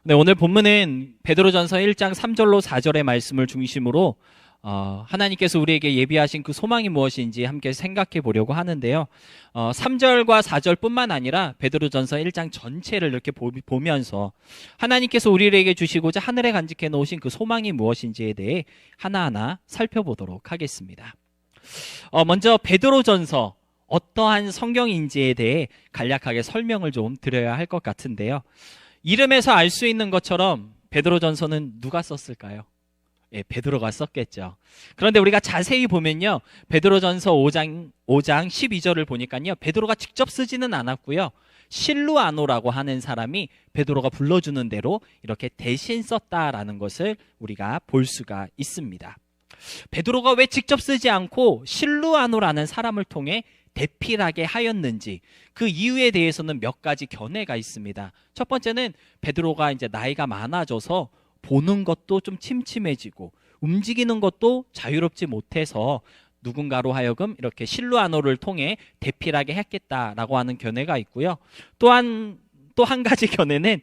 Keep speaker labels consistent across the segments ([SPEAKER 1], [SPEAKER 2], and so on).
[SPEAKER 1] 네, 오늘 본문은 베드로전서 1장 3절로 4절의 말씀을 중심으로 하나님께서 우리에게 예비하신 그 소망이 무엇인지 함께 생각해 보려고 하는데요. 3절과 4절뿐만 아니라 베드로전서 1장 전체를 이렇게 보면서 하나님께서 우리에게 주시고자 하늘에 간직해 놓으신 그 소망이 무엇인지에 대해 하나하나 살펴보도록 하겠습니다. 먼저 베드로전서 어떠한 성경인지에 대해 간략하게 설명을 좀 드려야 할 것 같은데요. 이름에서 알 수 있는 것처럼 베드로전서는 누가 썼을까요? 예, 베드로가 썼겠죠. 그런데 우리가 자세히 보면요, 베드로전서 5장 12절을 보니까요, 베드로가 직접 쓰지는 않았고요, 실루아노라고 하는 사람이 베드로가 불러주는 대로 이렇게 대신 썼다라는 것을 우리가 볼 수가 있습니다. 베드로가 왜 직접 쓰지 않고 실루아노라는 사람을 통해 대필하게 하였는지 그 이유에 대해서는 몇 가지 견해가 있습니다. 첫 번째는 베드로가 이제 나이가 많아져서 보는 것도 좀 침침해지고 움직이는 것도 자유롭지 못해서 누군가로 하여금 이렇게 실루아노를 통해 대필하게 했겠다라고 하는 견해가 있고요. 또한 또 한 가지 견해는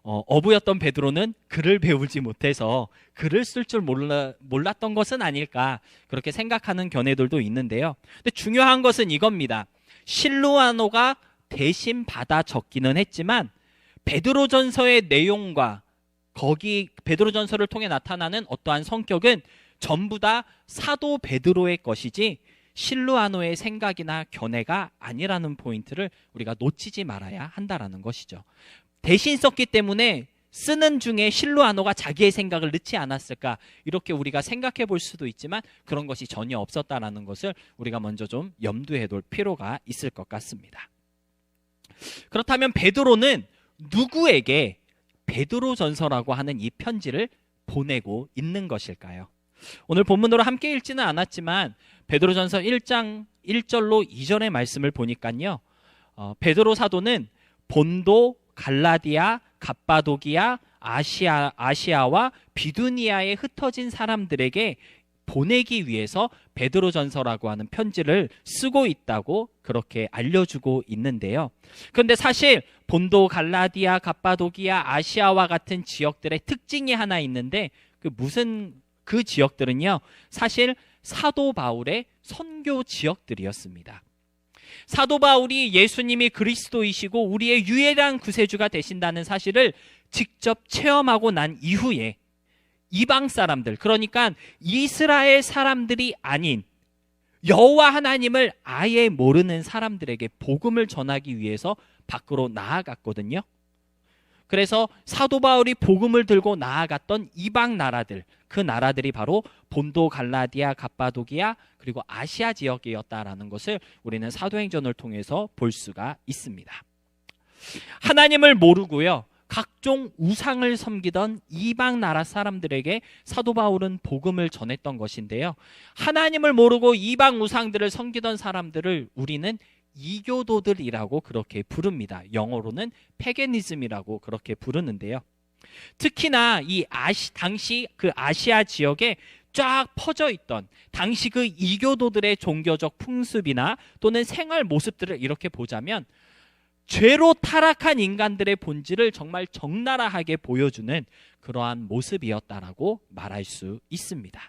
[SPEAKER 1] 어부였던 베드로는 글을 배우지 못해서 글을 쓸 줄 몰랐던 것은 아닐까, 그렇게 생각하는 견해들도 있는데요. 근데 중요한 것은 이겁니다. 실루아노가 대신 받아 적기는 했지만 베드로전서의 내용과 거기 베드로전서를 통해 나타나는 어떠한 성격은 전부 다 사도 베드로의 것이지 실루아노의 생각이나 견해가 아니라는 포인트를 우리가 놓치지 말아야 한다라는 것이죠. 대신 썼기 때문에 쓰는 중에 실루아노가 자기의 생각을 넣지 않았을까, 이렇게 우리가 생각해 볼 수도 있지만 그런 것이 전혀 없었다라는 것을 우리가 먼저 좀 염두에 둘 필요가 있을 것 같습니다. 그렇다면 베드로는 누구에게 베드로전서라고 하는 이 편지를 보내고 있는 것일까요? 오늘 본문으로 함께 읽지는 않았지만 베드로전서 1장 1절로 2절의 말씀을 보니까요, 베드로 사도는 본도, 갈라디아, 갑바도기아, 아시아와 비두니아에 흩어진 사람들에게 보내기 위해서 베드로전서라고 하는 편지를 쓰고 있다고 그렇게 알려주고 있는데요. 그런데 사실 본도, 갈라디아, 갑바도기아, 아시아와 같은 지역들의 특징이 하나 있는데 그 지역들은요, 사실 사도 바울의 선교 지역들이었습니다. 사도 바울이 예수님이 그리스도이시고 우리의 유일한 구세주가 되신다는 사실을 직접 체험하고 난 이후에 이방 사람들, 그러니까 이스라엘 사람들이 아닌 여호와 하나님을 아예 모르는 사람들에게 복음을 전하기 위해서 밖으로 나아갔거든요. 그래서 사도 바울이 복음을 들고 나아갔던 이방 나라들, 그 나라들이 바로 본도, 갈라디아, 갑바도기아 그리고 아시아 지역이었다라는 것을 우리는 사도행전을 통해서 볼 수가 있습니다. 하나님을 모르고요, 각종 우상을 섬기던 이방 나라 사람들에게 사도 바울은 복음을 전했던 것인데요, 하나님을 모르고 이방 우상들을 섬기던 사람들을 우리는 이교도들이라고 그렇게 부릅니다. 영어로는 패거니즘이라고 그렇게 부르는데요. 특히나 당시 그 아시아 지역에 쫙 퍼져 있던 당시 그 이교도들의 종교적 풍습이나 또는 생활 모습들을 이렇게 보자면 죄로 타락한 인간들의 본질을 정말 적나라하게 보여주는 그러한 모습이었다라고 말할 수 있습니다.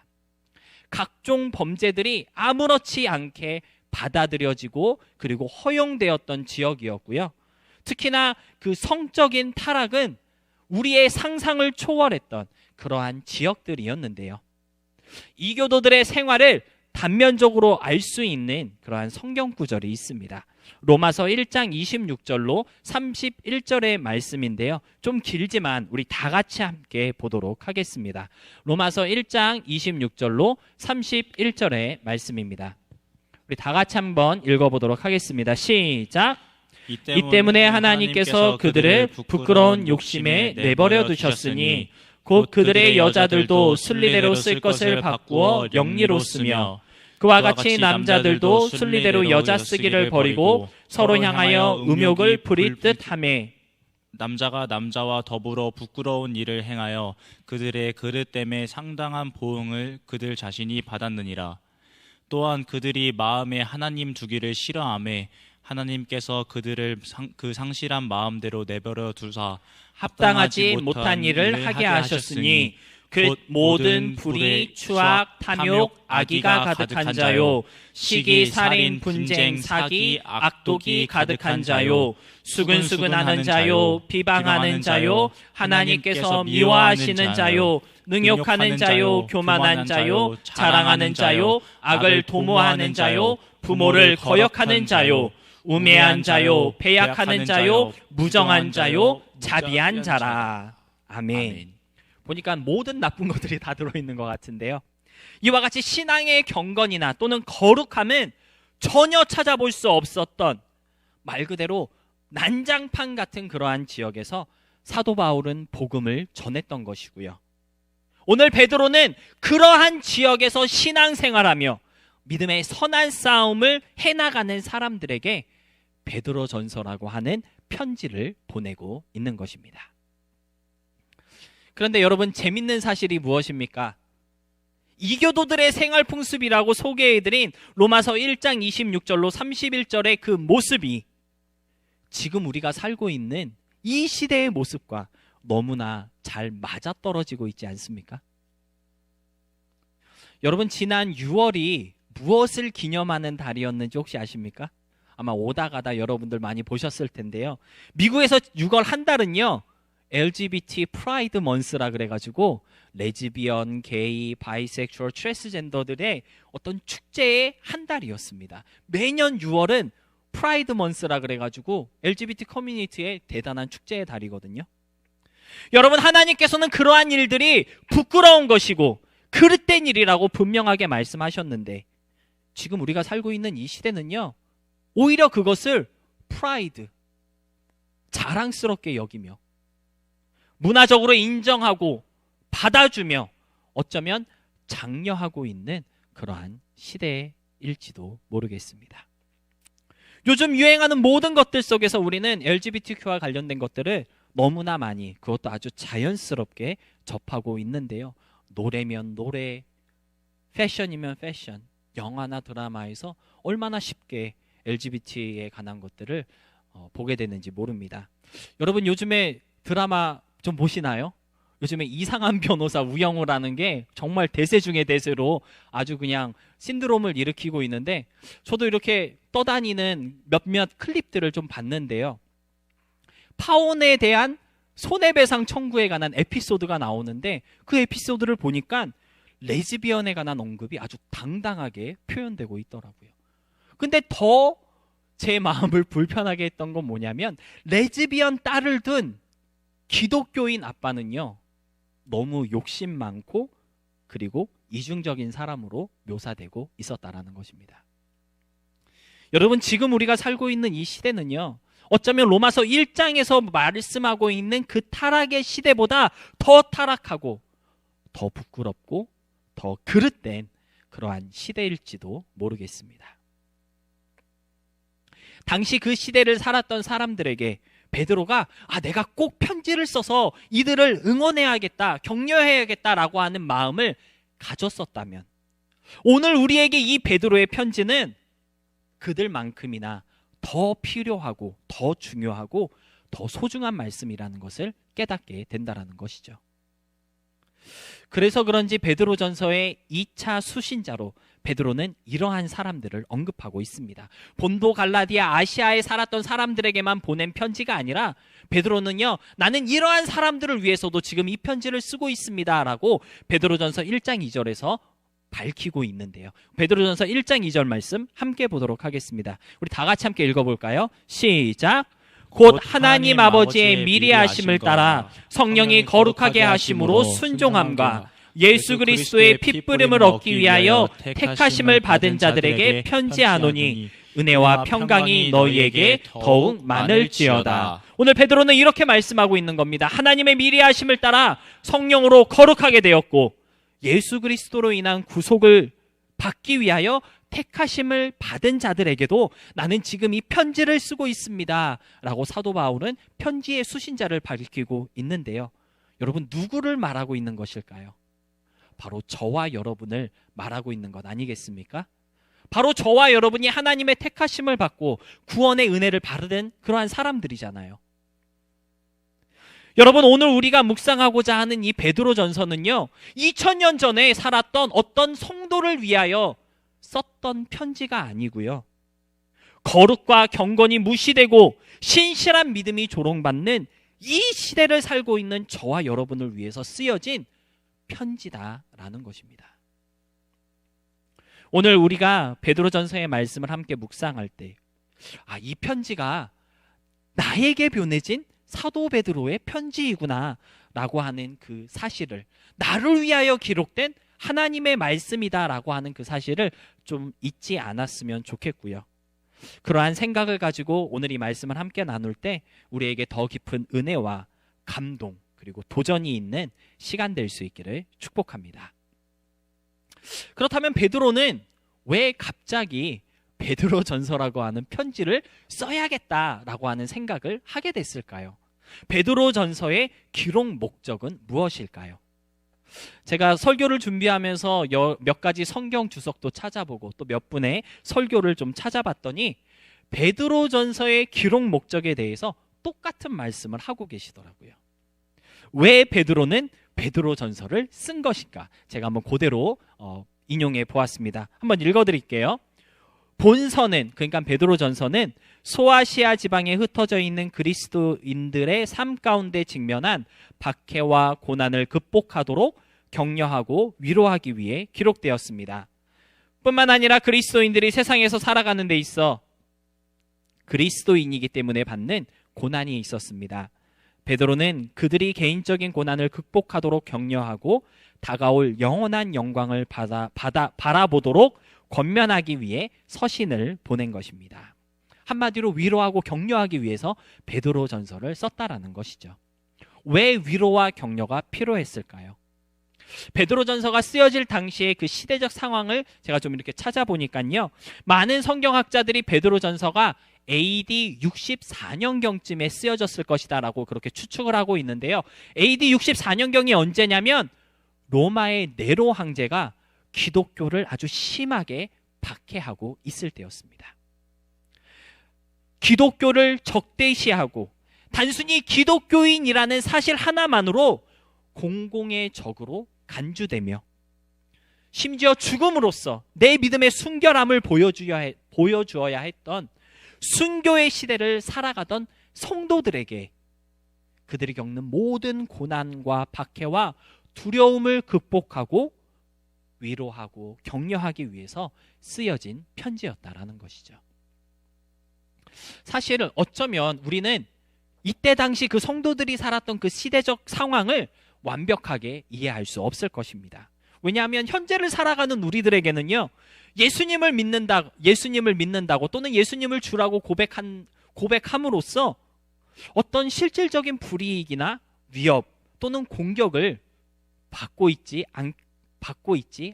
[SPEAKER 1] 각종 범죄들이 아무렇지 않게 받아들여지고 그리고 허용되었던 지역이었고요. 특히나 그 성적인 타락은 우리의 상상을 초월했던 그러한 지역들이었는데요. 이교도들의 생활을 단면적으로 알 수 있는 그러한 성경 구절이 있습니다. 로마서 1장 26절로 31절의 말씀인데요. 좀 길지만 우리 다 같이 함께 보도록 하겠습니다. 로마서 1장 26절로 31절의 말씀입니다. 우리 다 같이 한번 읽어보도록 하겠습니다. 시작! 이 때문에 하나님께서 그들을 부끄러운 욕심에 내버려 두셨으니 곧 그들의 여자들도 순리대로 쓸 것을 바꾸어 영리로 쓰며 그와 같이 남자들도 순리대로 여자 쓰기를 버리고 서로 향하여 음욕을 부릴 듯하매
[SPEAKER 2] 남자가 남자와 더불어 부끄러운 일을 행하여 그들의 그릇됨에 상당한 보응을 그들 자신이 받았느니라. 또한 그들이 마음에 하나님 두기를 싫어하며 하나님께서 그들을 그 상실한 마음대로 내버려 두사
[SPEAKER 1] 합당하지 못한 일을 하게 하셨으니 그 모든 불의, 추악, 탐욕, 악의가 가득한 자요, 시기, 살인, 분쟁, 사기, 악독이 가득한 자요, 수근수근하는 자요, 비방하는 자요, 하나님께서 미워하시는 자요, 능욕하는 자요, 교만한 자요, 자랑하는 자요, 악을 도모하는 자요, 부모를 거역하는 자요, 우매한 자요, 배약하는 자요, 무정한 자요, 자비한 자라. 아멘. 보니까 모든 나쁜 것들이 다 들어있는 것 같은데요. 이와 같이 신앙의 경건이나 또는 거룩함은 전혀 찾아볼 수 없었던 말 그대로 난장판 같은 그러한 지역에서 사도 바울은 복음을 전했던 것이고요. 오늘 베드로는 그러한 지역에서 신앙생활하며 믿음의 선한 싸움을 해나가는 사람들에게 베드로전서라고 하는 편지를 보내고 있는 것입니다. 그런데 여러분, 재밌는 사실이 무엇입니까? 이교도들의 생활 풍습이라고 소개해드린 로마서 1장 26절로 31절의 그 모습이 지금 우리가 살고 있는 이 시대의 모습과 너무나 잘 맞아떨어지고 있지 않습니까? 여러분, 지난 6월이 무엇을 기념하는 달이었는지 혹시 아십니까? 아마 오다 가다 여러분들 많이 보셨을 텐데요. 미국에서 6월 한 달은요, LGBT 프라이드 먼스라 그래가지고 레즈비언, 게이, 바이섹슈얼, 트랜스젠더들의 어떤 축제의 한 달이었습니다. 매년 6월은 프라이드 먼스라 그래가지고 LGBT 커뮤니티의 대단한 축제의 달이거든요. 여러분, 하나님께서는 그러한 일들이 부끄러운 것이고 그릇된 일이라고 분명하게 말씀하셨는데 지금 우리가 살고 있는 이 시대는요, 오히려 그것을 프라이드, 자랑스럽게 여기며 문화적으로 인정하고 받아주며 어쩌면 장려하고 있는 그러한 시대일지도 모르겠습니다. 요즘 유행하는 모든 것들 속에서 우리는 LGBTQ와 관련된 것들을 너무나 많이, 그것도 아주 자연스럽게 접하고 있는데요. 노래면 노래, 패션이면 패션, 영화나 드라마에서 얼마나 쉽게 LGBT에 관한 것들을 보게 되는지 모릅니다. 여러분, 요즘에 드라마 좀 보시나요? 요즘에 이상한 변호사 우영우라는 게 정말 대세 중의 대세로 아주 그냥 신드롬을 일으키고 있는데, 저도 이렇게 떠다니는 몇몇 클립들을 좀 봤는데요. 파혼에 대한 손해배상 청구에 관한 에피소드가 나오는데 그 에피소드를 보니까 레즈비언에 관한 언급이 아주 당당하게 표현되고 있더라고요. 근데 더 제 마음을 불편하게 했던 건 뭐냐면, 레즈비언 딸을 둔 기독교인 아빠는요, 너무 욕심 많고 그리고 이중적인 사람으로 묘사되고 있었다라는 것입니다. 여러분, 지금 우리가 살고 있는 이 시대는요, 어쩌면 로마서 1장에서 말씀하고 있는 그 타락의 시대보다 더 타락하고 더 부끄럽고 더 그릇된 그러한 시대일지도 모르겠습니다. 당시 그 시대를 살았던 사람들에게 베드로가 내가 꼭 편지를 써서 이들을 응원해야겠다, 격려해야겠다라고 하는 마음을 가졌었다면, 오늘 우리에게 이 베드로의 편지는 그들만큼이나 더 필요하고 더 중요하고 더 소중한 말씀이라는 것을 깨닫게 된다는 것이죠. 그래서 그런지 베드로전서의 2차 수신자로 베드로는 이러한 사람들을 언급하고 있습니다. 본도, 갈라디아, 아시아에 살았던 사람들에게만 보낸 편지가 아니라 베드로는요, 나는 이러한 사람들을 위해서도 지금 이 편지를 쓰고 있습니다 라고 베드로전서 1장 2절에서 밝히고 있는데요. 베드로전서 1장 2절 말씀 함께 보도록 하겠습니다. 우리 다 같이 함께 읽어볼까요? 시작! 곧 하나님 아버지의 미리하심을 따라 성령이 거룩하게 하심으로 순종함과 예수 그리스도의 핏부름을 얻기 위하여 택하심을 받은 자들에게 편지하노니 은혜와 평강이 너희에게 더욱 많을지어다. 오늘 베드로는 이렇게 말씀하고 있는 겁니다. 하나님의 미리하심을 따라 성령으로 거룩하게 되었고 예수 그리스도로 인한 구속을 받기 위하여 택하심을 받은 자들에게도 나는 지금 이 편지를 쓰고 있습니다 라고 사도 바울은 편지의 수신자를 밝히고 있는데요. 여러분, 누구를 말하고 있는 것일까요? 바로 저와 여러분을 말하고 있는 것 아니겠습니까? 바로 저와 여러분이 하나님의 택하심을 받고 구원의 은혜를 받은 그러한 사람들이잖아요. 여러분, 오늘 우리가 묵상하고자 하는 이 베드로전서는요, 2000년 전에 살았던 어떤 성도를 위하여 썼던 편지가 아니고요, 거룩과 경건이 무시되고 신실한 믿음이 조롱받는 이 시대를 살고 있는 저와 여러분을 위해서 쓰여진 편지다라는 것입니다. 오늘 우리가 베드로전서의 말씀을 함께 묵상할 때, 이 편지가 나에게 보내진 사도 베드로의 편지이구나 라고 하는 그 사실을, 나를 위하여 기록된 하나님의 말씀이다라고 하는 그 사실을 좀 잊지 않았으면 좋겠고요. 그러한 생각을 가지고 오늘 이 말씀을 함께 나눌 때 우리에게 더 깊은 은혜와 감동 그리고 도전이 있는 시간 될 수 있기를 축복합니다. 그렇다면 베드로는 왜 갑자기 베드로전서라고 하는 편지를 써야겠다라고 하는 생각을 하게 됐을까요? 베드로전서의 기록 목적은 무엇일까요? 제가 설교를 준비하면서 몇 가지 성경 주석도 찾아보고 또 몇 분의 설교를 좀 찾아봤더니 베드로전서의 기록 목적에 대해서 똑같은 말씀을 하고 계시더라고요. 왜 베드로는 베드로전서를 쓴 것인가? 제가 한번 그대로 인용해 보았습니다. 한번 읽어드릴게요. 본서는, 그러니까 베드로전서는 소아시아 지방에 흩어져 있는 그리스도인들의 삶 가운데 직면한 박해와 고난을 극복하도록 격려하고 위로하기 위해 기록되었습니다. 뿐만 아니라 그리스도인들이 세상에서 살아가는 데 있어 그리스도인이기 때문에 받는 고난이 있었습니다. 베드로는 그들이 개인적인 고난을 극복하도록 격려하고 다가올 영원한 영광을 바라보도록 권면하기 위해 서신을 보낸 것입니다. 한마디로 위로하고 격려하기 위해서 베드로전서를 썼다라는 것이죠. 왜 위로와 격려가 필요했을까요? 베드로전서가 쓰여질 당시의 그 시대적 상황을 제가 좀 이렇게 찾아보니까요, 많은 성경학자들이 베드로전서가 AD 64년경쯤에 쓰여졌을 것이다라고 그렇게 추측을 하고 있는데요. AD 64년경이 언제냐면 로마의 네로 황제가 기독교를 아주 심하게 박해하고 있을 때였습니다. 기독교를 적대시하고 단순히 기독교인이라는 사실 하나만으로 공공의 적으로 간주되며 심지어 죽음으로써 내 믿음의 순결함을 보여주어야 했던 순교의 시대를 살아가던 성도들에게 그들이 겪는 모든 고난과 박해와 두려움을 극복하고 위로하고 격려하기 위해서 쓰여진 편지였다라는 것이죠. 사실 어쩌면 우리는 이때 당시 그 성도들이 살았던 그 시대적 상황을 완벽하게 이해할 수 없을 것입니다. 왜냐하면 현재를 살아가는 우리들에게는요, 예수님을 믿는다고 또는 예수님을 주라고 고백함으로써 어떤 실질적인 불이익이나 위협 또는 공격을 받고 있지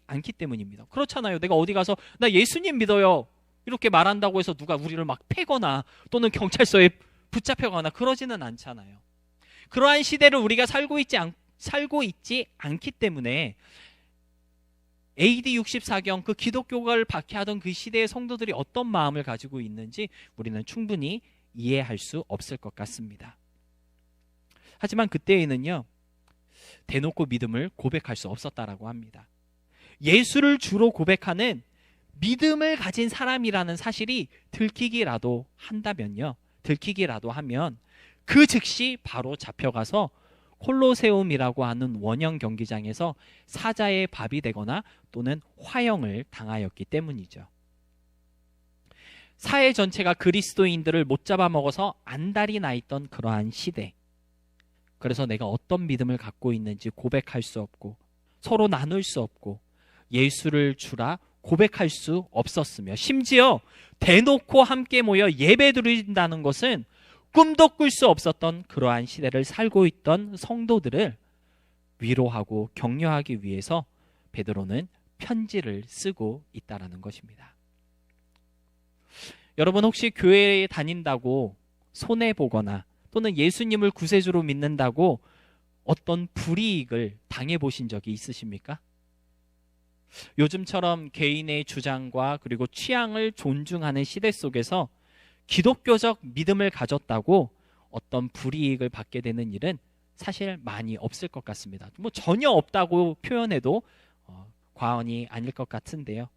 [SPEAKER 1] 않기 때문입니다. 그렇잖아요. 내가 어디 가서 나 예수님 믿어요 이렇게 말한다고 해서 누가 우리를 막 패거나 또는 경찰서에 붙잡혀가거나 그러지는 않잖아요. 그러한 시대를 우리가 살고 있지 않기 때문에 AD 64경 그 기독교를 박해하던 그 시대의 성도들이 어떤 마음을 가지고 있는지 우리는 충분히 이해할 수 없을 것 같습니다. 하지만 그때에는요, 대놓고 믿음을 고백할 수 없었다라고 합니다. 예수를 주로 고백하는 믿음을 가진 사람이라는 사실이 들키기라도 하면 그 즉시 바로 잡혀가서 콜로세움이라고 하는 원형 경기장에서 사자의 밥이 되거나 또는 화형을 당하였기 때문이죠. 사회 전체가 그리스도인들을 못 잡아먹어서 안달이 나 있던 그러한 시대. 그래서 내가 어떤 믿음을 갖고 있는지 고백할 수 없고 서로 나눌 수 없고 예수를 주라 고백할 수 없었으며 심지어 대놓고 함께 모여 예배드린다는 것은 꿈도 꿀 수 없었던 그러한 시대를 살고 있던 성도들을 위로하고 격려하기 위해서 베드로는 편지를 쓰고 있다라는 것입니다. 여러분, 혹시 교회에 다닌다고 손해보거나 또는 예수님을 구세주로 믿는다고 어떤 불이익을 당해보신 적이 있으십니까? 요즘처럼 개인의 주장과 그리고 취향을 존중하는 시대 속에서 기독교적 믿음을 가졌다고 어떤 불이익을 받게 되는 일은 사실 많이 없을 것 같습니다. 뭐 전혀 없다고 표현해도 과언이 아닐 것 같은데요.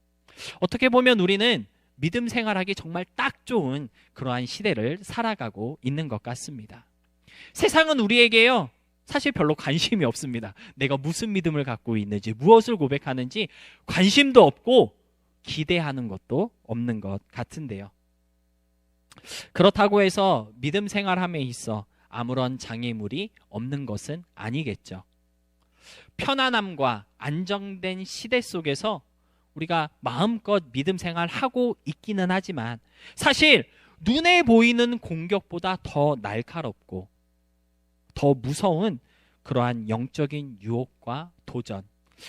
[SPEAKER 1] 어떻게 보면 우리는 믿음 생활하기 정말 딱 좋은 그러한 시대를 살아가고 있는 것 같습니다. 세상은 우리에게요, 사실 별로 관심이 없습니다. 내가 무슨 믿음을 갖고 있는지, 무엇을 고백하는지 관심도 없고 기대하는 것도 없는 것 같은데요. 그렇다고 해서 믿음 생활함에 있어 아무런 장애물이 없는 것은 아니겠죠. 편안함과 안정된 시대 속에서 우리가 마음껏 믿음 생활하고 있기는 하지만 사실 눈에 보이는 공격보다 더 날카롭고 더 무서운 그러한 영적인 유혹과 도전,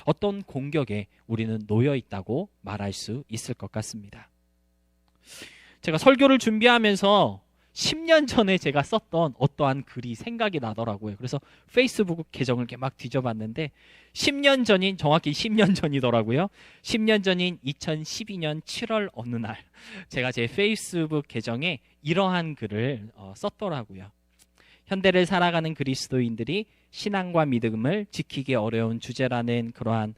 [SPEAKER 1] 어떤 공격에 우리는 놓여 있다고 말할 수 있을 것 같습니다. 제가 설교를 준비하면서 10년 전에 제가 썼던 어떠한 글이 생각이 나더라고요. 그래서 페이스북 계정을 이렇게 막 뒤져봤는데 10년 전인, 정확히 10년 전이더라고요. 10년 전인 2012년 7월 어느 날 제가 제 페이스북 계정에 이러한 글을 썼더라고요. 현대를 살아가는 그리스도인들이 신앙과 믿음을 지키기 어려운 주제라는 그러한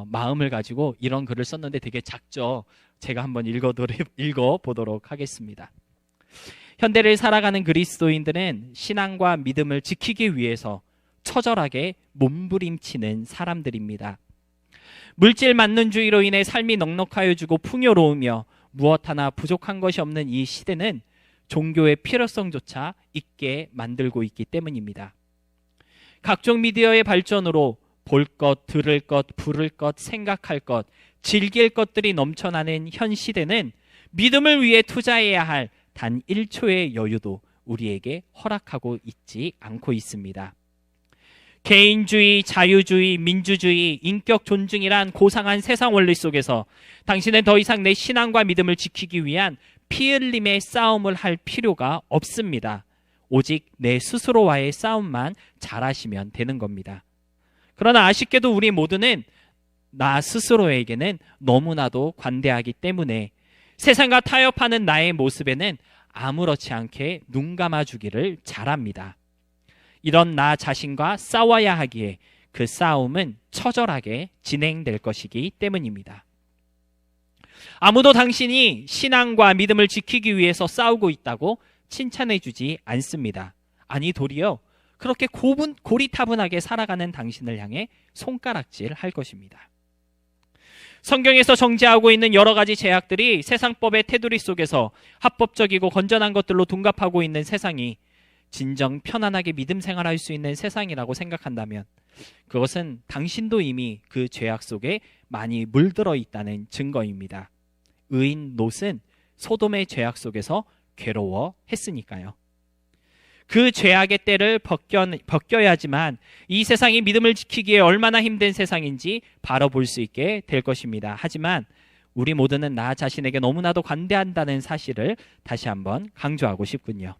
[SPEAKER 1] 마음을 가지고 이런 글을 썼는데 되게 작죠. 제가 한번 읽어보도록 하겠습니다. 현대를 살아가는 그리스도인들은 신앙과 믿음을 지키기 위해서 처절하게 몸부림치는 사람들입니다. 물질 만능주의로 인해 삶이 넉넉하여지고 풍요로우며 무엇 하나 부족한 것이 없는 이 시대는 종교의 필요성조차 있게 만들고 있기 때문입니다. 각종 미디어의 발전으로 볼 것, 들을 것, 부를 것, 생각할 것, 즐길 것들이 넘쳐나는 현 시대는 믿음을 위해 투자해야 할 단 1초의 여유도 우리에게 허락하고 있지 않고 있습니다. 개인주의, 자유주의, 민주주의, 인격 존중이란 고상한 세상 원리 속에서 당신은 더 이상 내 신앙과 믿음을 지키기 위한 피 흘림의 싸움을 할 필요가 없습니다. 오직 내 스스로와의 싸움만 잘하시면 되는 겁니다. 그러나 아쉽게도 우리 모두는 나 스스로에게는 너무나도 관대하기 때문에 세상과 타협하는 나의 모습에는 아무렇지 않게 눈 감아주기를 잘합니다. 이런 나 자신과 싸워야 하기에 그 싸움은 처절하게 진행될 것이기 때문입니다. 아무도 당신이 신앙과 믿음을 지키기 위해서 싸우고 있다고 칭찬해주지 않습니다. 아니 도리어 그렇게 고리타분하게 살아가는 당신을 향해 손가락질 할 것입니다. 성경에서 정죄하고 있는 여러 가지 제약들이 세상법의 테두리 속에서 합법적이고 건전한 것들로 둔갑하고 있는 세상이 진정 편안하게 믿음 생활할 수 있는 세상이라고 생각한다면 그것은 당신도 이미 그 죄악 속에 많이 물들어 있다는 증거입니다. 의인 롯은 소돔의 죄악 속에서 괴로워했으니까요. 그 죄악의 때를 벗겨야지만 이 세상이 믿음을 지키기에 얼마나 힘든 세상인지 바로 볼 수 있게 될 것입니다. 하지만 우리 모두는 나 자신에게 너무나도 관대한다는 사실을 다시 한번 강조하고 싶군요.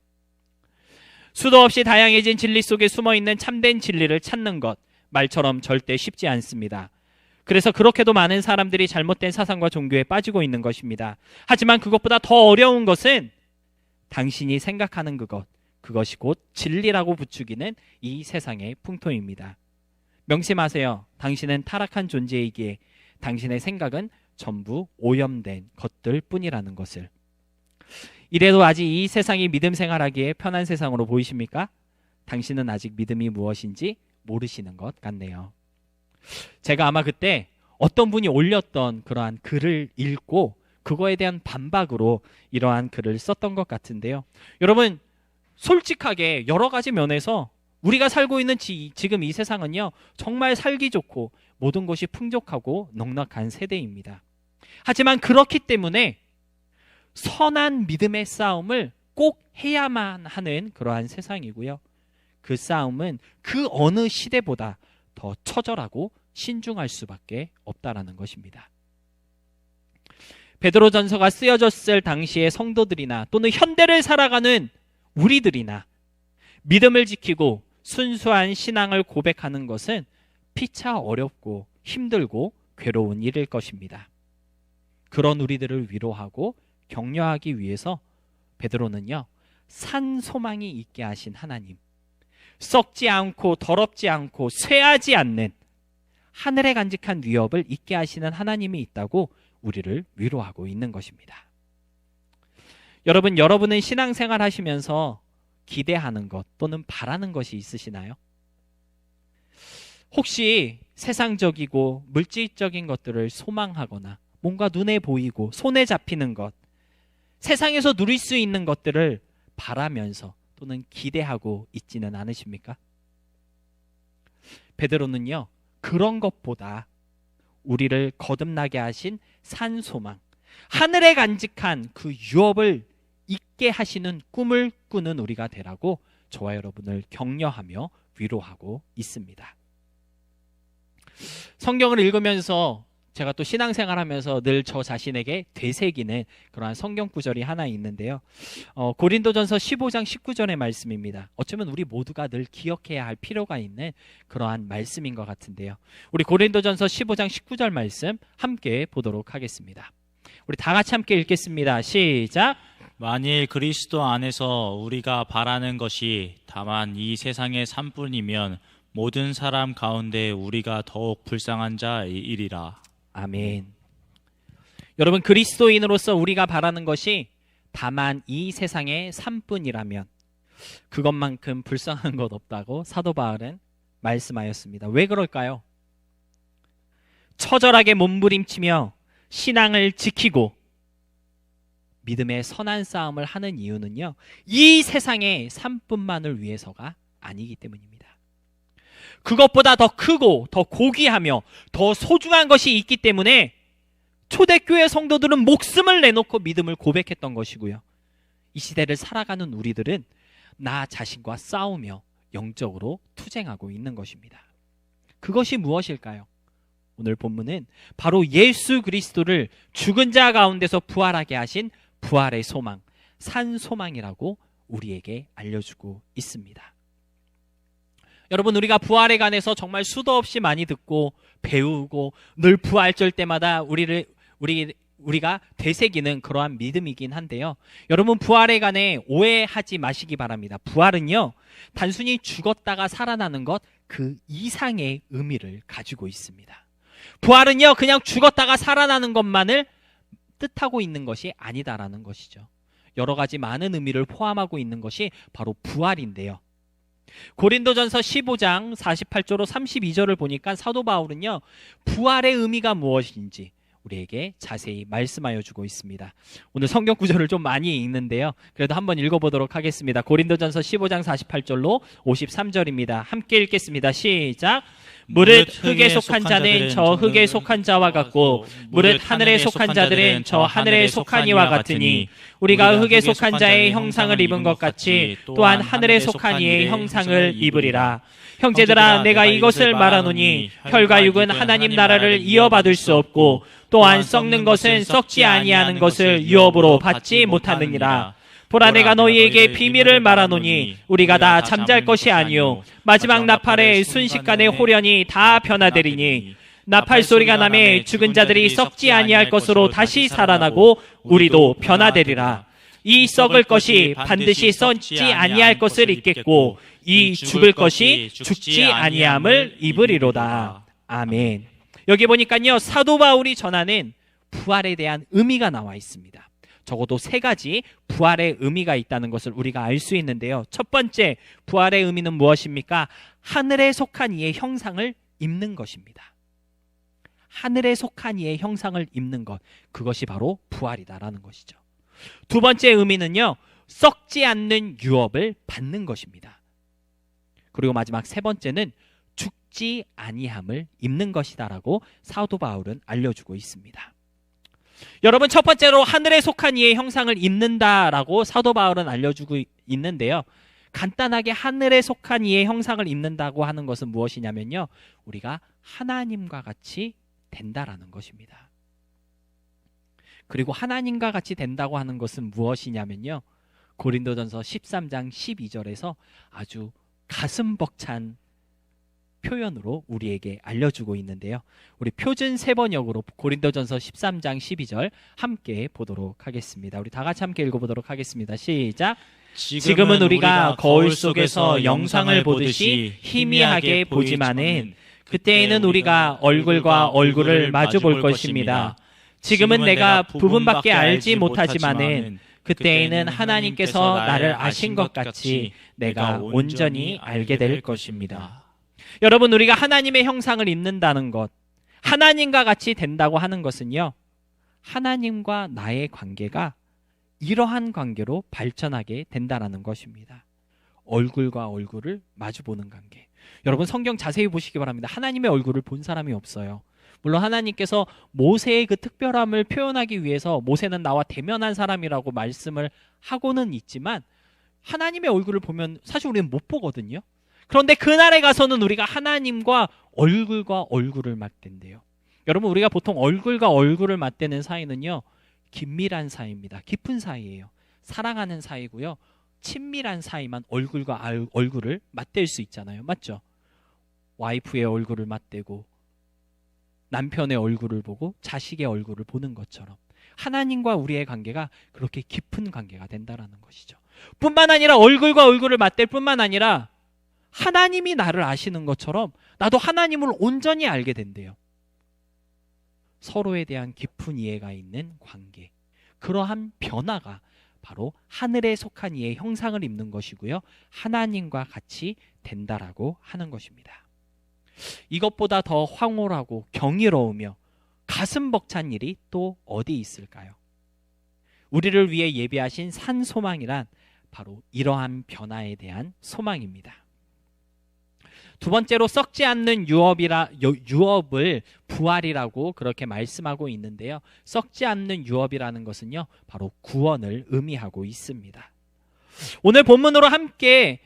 [SPEAKER 1] 수도 없이 다양해진 진리 속에 숨어있는 참된 진리를 찾는 것, 말처럼 절대 쉽지 않습니다. 그래서 그렇게도 많은 사람들이 잘못된 사상과 종교에 빠지고 있는 것입니다. 하지만 그것보다 더 어려운 것은 당신이 생각하는 그것이 곧 진리라고 부추기는 이 세상의 풍토입니다. 명심하세요. 당신은 타락한 존재이기에 당신의 생각은 전부 오염된 것들 뿐이라는 것을. 이래도 아직 이 세상이 믿음 생활하기에 편한 세상으로 보이십니까? 당신은 아직 믿음이 무엇인지 모르시는 것 같네요. 제가 아마 그때 어떤 분이 올렸던 그러한 글을 읽고 그거에 대한 반박으로 이러한 글을 썼던 것 같은데요. 여러분, 솔직하게 여러 가지 면에서 우리가 살고 있는 지금 이 세상은요, 정말 살기 좋고 모든 것이 풍족하고 넉넉한 세대입니다. 하지만 그렇기 때문에 선한 믿음의 싸움을 꼭 해야만 하는 그러한 세상이고요. 그 싸움은 그 어느 시대보다 더 처절하고 신중할 수밖에 없다라는 것입니다. 베드로전서가 쓰여졌을 당시의 성도들이나 또는 현대를 살아가는 우리들이나 믿음을 지키고 순수한 신앙을 고백하는 것은 피차 어렵고 힘들고 괴로운 일일 것입니다. 그런 우리들을 위로하고 격려하기 위해서 베드로는요, 산 소망이 있게 하신 하나님, 썩지 않고 더럽지 않고 쇠하지 않는 하늘에 간직한 위협을 잊게 하시는 하나님이 있다고 우리를 위로하고 있는 것입니다. 여러분은 신앙생활 하시면서 기대하는 것 또는 바라는 것이 있으시나요? 혹시 세상적이고 물질적인 것들을 소망하거나 뭔가 눈에 보이고 손에 잡히는 것, 세상에서 누릴 수 있는 것들을 바라면서 또는 기대하고 있지는 않으십니까? 베드로는요, 그런 것보다 우리를 거듭나게 하신 산 소망, 하늘에 간직한 그 유업을 잊게 하시는 꿈을 꾸는 우리가 되라고 저와 여러분을 격려하며 위로하고 있습니다. 성경을 읽으면서 제가 또 신앙생활하면서 늘 저 자신에게 되새기는 그러한 성경 구절이 하나 있는데요. 고린도전서 15장 19절의 말씀입니다. 어쩌면 우리 모두가 늘 기억해야 할 필요가 있는 그러한 말씀인 것 같은데요. 우리 고린도전서 15장 19절 말씀 함께 보도록 하겠습니다. 우리 다 같이 함께 읽겠습니다. 시작.
[SPEAKER 2] 만일 그리스도 안에서 우리가 바라는 것이 다만 이 세상의 삶뿐이면 모든 사람 가운데 우리가 더욱 불쌍한 자이리라.
[SPEAKER 1] 아멘. 여러분, 그리스도인으로서 우리가 바라는 것이 다만 이 세상의 삶뿐이라면 그것만큼 불쌍한 것 없다고 사도 바울은 말씀하였습니다. 왜 그럴까요? 처절하게 몸부림치며 신앙을 지키고 믿음의 선한 싸움을 하는 이유는요, 이 세상의 삶뿐만을 위해서가 아니기 때문입니다. 그것보다 더 크고 더 고귀하며 더 소중한 것이 있기 때문에 초대교회 성도들은 목숨을 내놓고 믿음을 고백했던 것이고요, 이 시대를 살아가는 우리들은 나 자신과 싸우며 영적으로 투쟁하고 있는 것입니다. 그것이 무엇일까요? 오늘 본문은 바로 예수 그리스도를 죽은 자 가운데서 부활하게 하신 부활의 소망, 산 소망이라고 우리에게 알려주고 있습니다. 여러분, 우리가 부활에 관해서 정말 수도 없이 많이 듣고 배우고 늘 부활절 때마다 우리가 되새기는 그러한 믿음이긴 한데요. 여러분, 부활에 관해 오해하지 마시기 바랍니다. 부활은요, 단순히 죽었다가 살아나는 것 그 이상의 의미를 가지고 있습니다. 부활은요, 그냥 죽었다가 살아나는 것만을 뜻하고 있는 것이 아니다라는 것이죠. 여러 가지 많은 의미를 포함하고 있는 것이 바로 부활인데요. 고린도전서 15장 48절로 32절을 보니까 사도 바울은요, 부활의 의미가 무엇인지 우리에게 자세히 말씀하여 주고 있습니다. 오늘 성경 구절을 좀 많이 읽는데요, 그래도 한번 읽어보도록 하겠습니다. 고린도전서 15장 48절로 53절입니다. 함께 읽겠습니다. 시작. 무릇 흙에 속한 자는 저 흙에 속한 자와 같고 무릇 하늘에 속한 자들은 저 하늘에 속한 이와 같으니 우리가 흙에 속한 자의 형상을 입은 것 같이 또한 하늘에 속한 이의 형상을 입으리라. 형제들아, 내가 이것을 말하노니 혈과 육은 하나님 나라를 이어받을 수 없고 또한 썩는 것은 썩지 아니하는 것을 유업으로 받지 못하느니라. 보라, 내가 너희에게 비밀을 말하노니 우리가 다 잠잘 것이 아니요 마지막 나팔에 순식간에 호련히 다 변화되리니 나팔 소리가 나매 죽은 자들이 썩지 아니할 것으로 다시 살아나고 우리도 변화되리라. 이 썩을 것이 반드시 썩지 아니할 것을 입겠고 이 죽을 것이 죽지 아니함을 입으리로다. 아멘. 여기 보니까요, 사도 바울이 전하는 부활에 대한 의미가 나와 있습니다. 적어도 세 가지 부활의 의미가 있다는 것을 우리가 알 수 있는데요. 첫 번째, 부활의 의미는 무엇입니까? 하늘에 속한 이의 형상을 입는 것입니다. 하늘에 속한 이의 형상을 입는 것, 그것이 바로 부활이다라는 것이죠. 두 번째 의미는요, 썩지 않는 유업을 받는 것입니다. 그리고 마지막 세 번째는 죽지 아니함을 입는 것이다라고 사도 바울은 알려주고 있습니다. 여러분, 첫 번째로 하늘에 속한 이의 형상을 입는다라고 사도 바울은 알려주고 있는데요, 간단하게 하늘에 속한 이의 형상을 입는다고 하는 것은 무엇이냐면요, 우리가 하나님과 같이 된다라는 것입니다. 그리고 하나님과 같이 된다고 하는 것은 무엇이냐면요, 고린도전서 13장 12절에서 아주 가슴 벅찬 표현으로 우리에게 알려주고 있는데요. 우리 표준 세번역으로 고린도전서 13장 12절 함께 보도록 하겠습니다. 우리 다 같이 함께 읽어보도록 하겠습니다. 시작. 지금은 우리가 거울 속에서 영상을 보듯이 희미하게 보지만은 그때에는 우리가 얼굴과 얼굴을 마주 볼 것입니다. 지금은 내가 부분밖에 알지 못하지만은 그때에는 하나님께서 나를 아신 것 같이 내가 온전히 알게 될 것입니다. 여러분, 우리가 하나님의 형상을 입는다는 것, 하나님과 같이 된다고 하는 것은요, 하나님과 나의 관계가 이러한 관계로 발전하게 된다는 것입니다. 얼굴과 얼굴을 마주보는 관계. 여러분, 성경 자세히 보시기 바랍니다. 하나님의 얼굴을 본 사람이 없어요. 물론 하나님께서 모세의 그 특별함을 표현하기 위해서 모세는 나와 대면한 사람이라고 말씀을 하고는 있지만 하나님의 얼굴을 보면 사실 우리는 못 보거든요. 그런데 그날에 가서는 우리가 하나님과 얼굴과 얼굴을 맞댄대요. 여러분, 우리가 보통 얼굴과 얼굴을 맞대는 사이는요, 긴밀한 사이입니다. 깊은 사이예요. 사랑하는 사이고요. 친밀한 사이만 얼굴과 얼굴을 맞댈 수 있잖아요. 맞죠? 와이프의 얼굴을 맞대고 남편의 얼굴을 보고 자식의 얼굴을 보는 것처럼 하나님과 우리의 관계가 그렇게 깊은 관계가 된다는 것이죠. 뿐만 아니라 얼굴과 얼굴을 맞댈 뿐만 아니라 하나님이 나를 아시는 것처럼 나도 하나님을 온전히 알게 된대요. 서로에 대한 깊은 이해가 있는 관계. 그러한 변화가 바로 하늘에 속한 이의 형상을 입는 것이고요. 하나님과 같이 된다라고 하는 것입니다. 이것보다 더 황홀하고 경이로우며 가슴 벅찬 일이 또 어디 있을까요? 우리를 위해 예비하신 산 소망이란 바로 이러한 변화에 대한 소망입니다. 두 번째로 썩지 않는 유업을 부활이라고 그렇게 말씀하고 있는데요. 썩지 않는 유업이라는 것은요, 바로 구원을 의미하고 있습니다. 오늘 본문으로 함께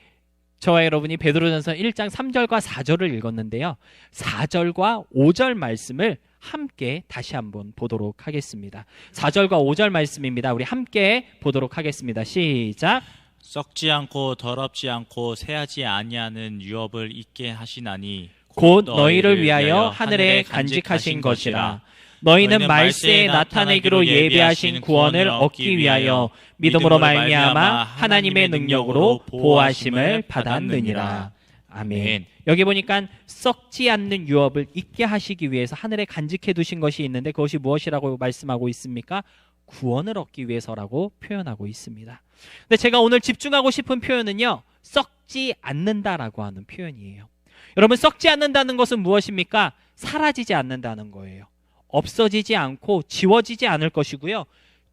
[SPEAKER 1] 저와 여러분이 베드로전서 1장 3절과 4절을 읽었는데요. 4절과 5절 말씀을 함께 다시 한번 보도록 하겠습니다. 4절과 5절 말씀입니다. 우리 함께 보도록 하겠습니다. 시작.
[SPEAKER 2] 썩지 않고 더럽지 않고 새하지 아니하는 유업을 있게 하시나니
[SPEAKER 1] 곧 너희를 위하여 하늘에 간직하신 것이라. 너희는 말세에 나타내기로 예비하신 구원을 얻기 위하여 믿음으로 말미암아 하나님의 능력으로 보호하심을 받았느니라. 아멘. 여기 보니까 썩지 않는 유업을 있게 하시기 위해서 하늘에 간직해 두신 것이 있는데 그것이 무엇이라고 말씀하고 있습니까? 구원을 얻기 위해서라고 표현하고 있습니다. 근데 제가 오늘 집중하고 싶은 표현은요, 썩지 않는다라고 하는 표현이에요. 여러분, 썩지 않는다는 것은 무엇입니까? 사라지지 않는다는 거예요. 없어지지 않고 지워지지 않을 것이고요.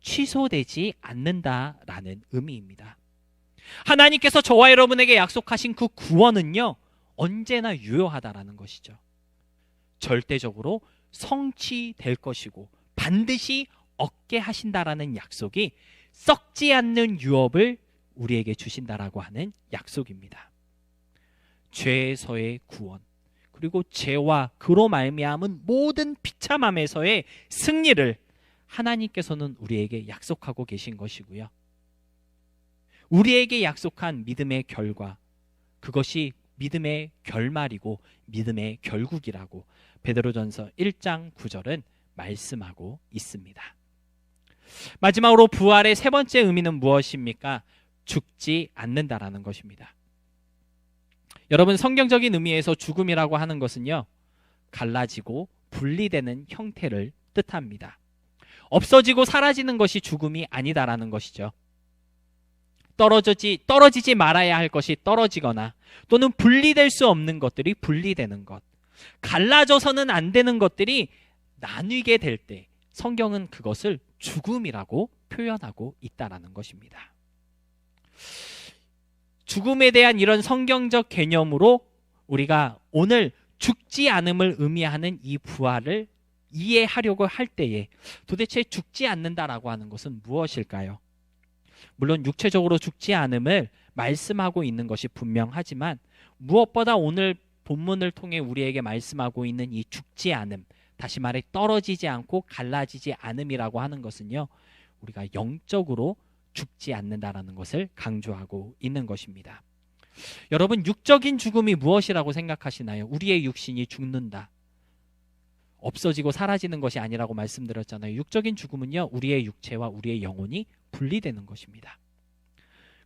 [SPEAKER 1] 취소되지 않는다라는 의미입니다. 하나님께서 저와 여러분에게 약속하신 그 구원은요, 언제나 유효하다라는 것이죠. 절대적으로 성취될 것이고 반드시 얻게 하신다라는 약속이 썩지 않는 유업을 우리에게 주신다라고 하는 약속입니다. 죄에서의 구원, 그리고 죄와 그로 말미암은 모든 비참함에서의 승리를 하나님께서는 우리에게 약속하고 계신 것이고요. 우리에게 약속한 믿음의 결과, 그것이 믿음의 결말이고 믿음의 결국이라고 베드로전서 1장 9절은 말씀하고 있습니다. 마지막으로 부활의 세 번째 의미는 무엇입니까? 죽지 않는다라는 것입니다. 여러분, 성경적인 의미에서 죽음이라고 하는 것은요, 갈라지고 분리되는 형태를 뜻합니다. 없어지고 사라지는 것이 죽음이 아니다라는 것이죠. 떨어지지 말아야 할 것이 떨어지거나 또는 분리될 수 없는 것들이 분리되는 것, 갈라져서는 안 되는 것들이 나뉘게 될 때 성경은 그것을 죽음이라고 표현하고 있다라는 것입니다. 죽음에 대한 이런 성경적 개념으로 우리가 오늘 죽지 않음을 의미하는 이 부활을 이해하려고 할 때에 도대체 죽지 않는다라고 하는 것은 무엇일까요? 물론 육체적으로 죽지 않음을 말씀하고 있는 것이 분명하지만 무엇보다 오늘 본문을 통해 우리에게 말씀하고 있는 이 죽지 않음, 다시 말해 떨어지지 않고 갈라지지 않음이라고 하는 것은요, 우리가 영적으로 죽지 않는다라는 것을 강조하고 있는 것입니다. 여러분, 육적인 죽음이 무엇이라고 생각하시나요? 우리의 육신이 죽는다, 없어지고 사라지는 것이 아니라고 말씀드렸잖아요. 육적인 죽음은요, 우리의 육체와 우리의 영혼이 분리되는 것입니다.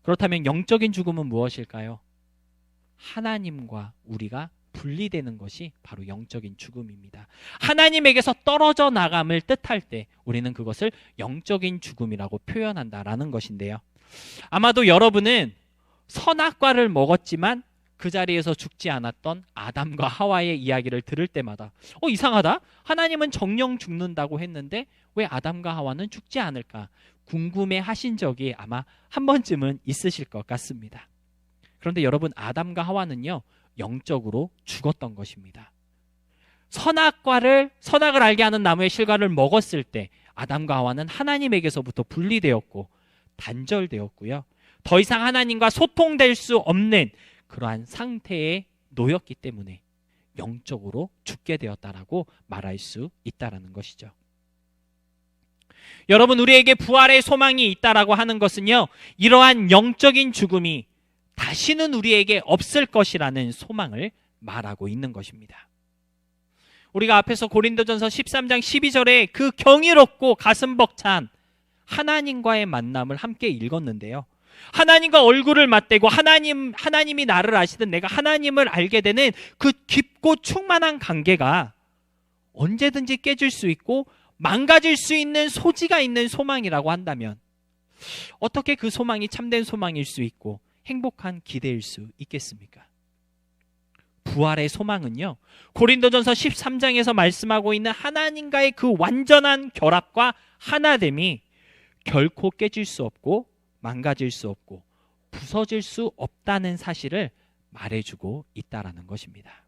[SPEAKER 1] 그렇다면 영적인 죽음은 무엇일까요? 하나님과 우리가 분리되는 것이 바로 영적인 죽음입니다. 하나님에게서 떨어져 나감을 뜻할 때 우리는 그것을 영적인 죽음이라고 표현한다라는 것인데요. 아마도 여러분은 선악과를 먹었지만 그 자리에서 죽지 않았던 아담과 하와의 이야기를 들을 때마다 이상하다. 하나님은 정령 죽는다고 했는데 왜 아담과 하와는 죽지 않을까 궁금해 하신 적이 아마 한 번쯤은 있으실 것 같습니다. 그런데 여러분, 아담과 하와는요, 영적으로 죽었던 것입니다. 선악을 알게 하는 나무의 실과를 먹었을 때 아담과 하와는 하나님에게서부터 분리되었고 단절되었고요. 더 이상 하나님과 소통될 수 없는 그러한 상태에 놓였기 때문에 영적으로 죽게 되었다라고 말할 수 있다라는 것이죠. 여러분, 우리에게 부활의 소망이 있다라고 하는 것은요, 이러한 영적인 죽음이 다시는 우리에게 없을 것이라는 소망을 말하고 있는 것입니다. 우리가 앞에서 고린도전서 13장 12절에 그 경이롭고 가슴 벅찬 하나님과의 만남을 함께 읽었는데요. 하나님과 얼굴을 맞대고 하나님이 나를 아시든 내가 하나님을 알게 되는 그 깊고 충만한 관계가 언제든지 깨질 수 있고 망가질 수 있는 소지가 있는 소망이라고 한다면 어떻게 그 소망이 참된 소망일 수 있고 행복한 기대일 수 있겠습니까? 부활의 소망은요, 고린도전서 13장에서 말씀하고 있는 하나님과의 그 완전한 결합과 하나됨이 결코 깨질 수 없고 망가질 수 없고 부서질 수 없다는 사실을 말해주고 있다라는 것입니다.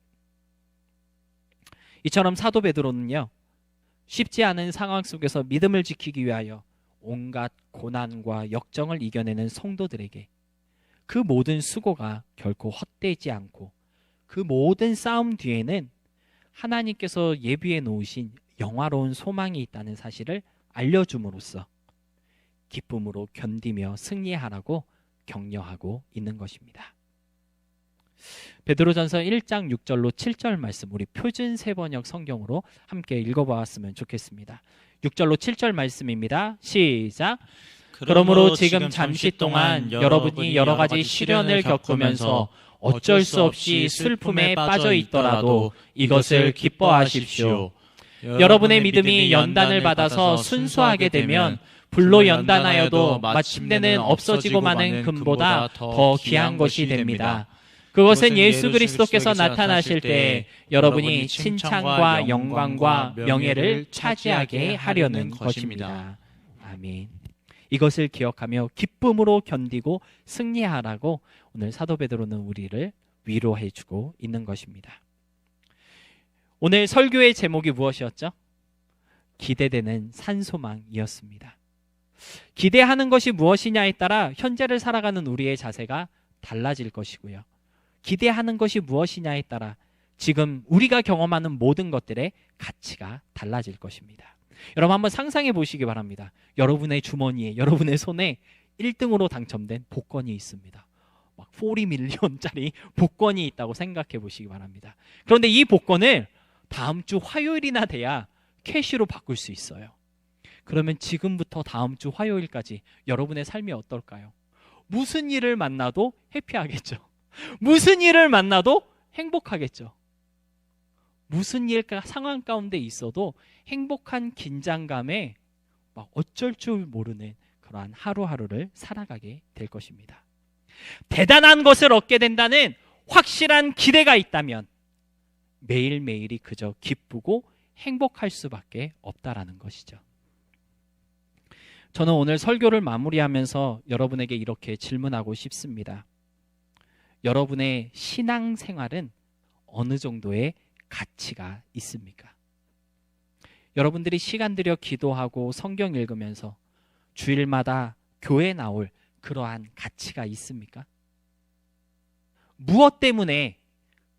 [SPEAKER 1] 이처럼 사도 베드로는요, 쉽지 않은 상황 속에서 믿음을 지키기 위하여 온갖 고난과 역정을 이겨내는 성도들에게 그 모든 수고가 결코 헛되지 않고 그 모든 싸움 뒤에는 하나님께서 예비해 놓으신 영화로운 소망이 있다는 사실을 알려줌으로써 기쁨으로 견디며 승리하라고 격려하고 있는 것입니다. 베드로전서 1장 6절로 7절 말씀, 우리 표준 세번역 성경으로 함께 읽어보았으면 좋겠습니다. 6절로 7절 말씀입니다. 시작. 그러므로 지금 잠시 동안 여러분이 여러 가지 시련을 겪으면서 어쩔 수 없이 슬픔에 빠져 있더라도 이것을 기뻐하십시오. 여러분의 믿음이 연단을 받아서 순수하게 되면 불로 연단하여도 마침내는 없어지고 마는 금보다 더 귀한 것이 됩니다. 그것은 예수 그리스도께서 나타나실 때 여러분이 칭찬과 영광과 명예를 차지하게 하려는 것입니다. 아멘. 이것을 기억하며 기쁨으로 견디고 승리하라고 오늘 사도 베드로는 우리를 위로해주고 있는 것입니다. 오늘 설교의 제목이 무엇이었죠? 기대되는 산소망이었습니다. 기대하는 것이 무엇이냐에 따라 현재를 살아가는 우리의 자세가 달라질 것이고요. 기대하는 것이 무엇이냐에 따라 지금 우리가 경험하는 모든 것들의 가치가 달라질 것입니다. 여러분, 한번 상상해 보시기 바랍니다. 여러분의 주머니에, 여러분의 손에 1등으로 당첨된 복권이 있습니다. 막 40밀리언짜리 복권이 있다고 생각해 보시기 바랍니다. 그런데 이 복권을 다음 주 화요일이나 돼야 캐시로 바꿀 수 있어요. 그러면 지금부터 다음 주 화요일까지 여러분의 삶이 어떨까요? 무슨 일을 만나도 해피하겠죠. 무슨 일을 만나도 행복하겠죠. 무슨 상황 가운데 있어도 행복한 긴장감에 막 어쩔 줄 모르는 그러한 하루하루를 살아가게 될 것입니다. 대단한 것을 얻게 된다는 확실한 기대가 있다면 매일매일이 그저 기쁘고 행복할 수밖에 없다라는 것이죠. 저는 오늘 설교를 마무리하면서 여러분에게 이렇게 질문하고 싶습니다. 여러분의 신앙생활은 어느 정도의 가치가 있습니까? 여러분들이 시간 들여 기도하고 성경 읽으면서 주일마다 교회 나올 그러한 가치가 있습니까? 무엇 때문에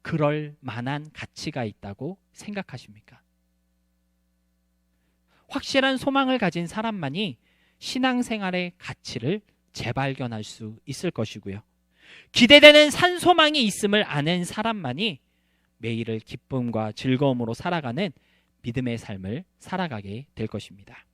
[SPEAKER 1] 그럴 만한 가치가 있다고 생각하십니까? 확실한 소망을 가진 사람만이 신앙생활의 가치를 재발견할 수 있을 것이고요. 기대되는 산소망이 있음을 아는 사람만이 매일을 기쁨과 즐거움으로 살아가는 믿음의 삶을 살아가게 될 것입니다.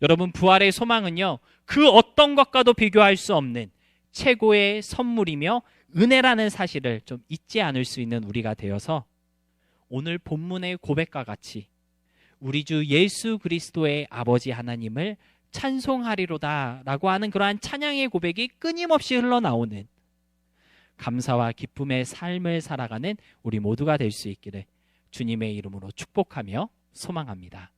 [SPEAKER 1] 여러분, 부활의 소망은요, 그 어떤 것과도 비교할 수 없는 최고의 선물이며 은혜라는 사실을 좀 잊지 않을 수 있는 우리가 되어서 오늘 본문의 고백과 같이 우리 주 예수 그리스도의 아버지 하나님을 찬송하리로다 라고 하는 그러한 찬양의 고백이 끊임없이 흘러나오는 감사와 기쁨의 삶을 살아가는 우리 모두가 될 수 있기를 주님의 이름으로 축복하며 소망합니다.